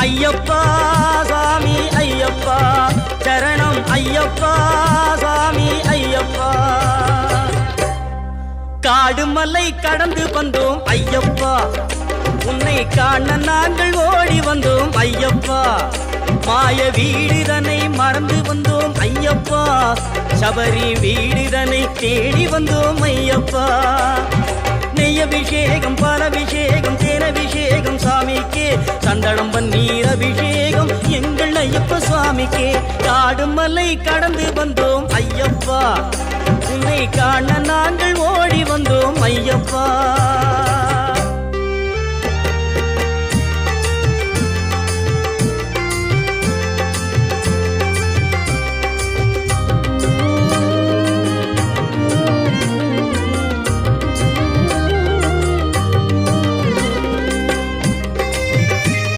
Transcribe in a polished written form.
ஐயப்பா சாமி ஐயப்பா சரணம் ஐயப்பா சாமி ஐயப்பா. காடு மலை கடந்து வந்தோம் ஐயப்பா, உன்னை காண நாங்கள் ஓடி வந்தோம் ஐயப்பா. மாய வீடுதனை மறந்து வந்தோம் ஐயப்பா, சபரி வீடுதனை தேடி வந்தோம் ஐயப்பா. நெய்யபிஷேகம் பாலபிஷேகம் தேனபிஷேகம் சாமிக்கே, சந்தனம் பன்னீர் அபிஷேகம் எங்கள் ஐயப்ப சுவாமிக்கே. காடு மலை கடந்து வந்தோம் ஐயப்பா, உன்னை காண நாங்கள் ஓடி வந்தோம் ஐயப்பா.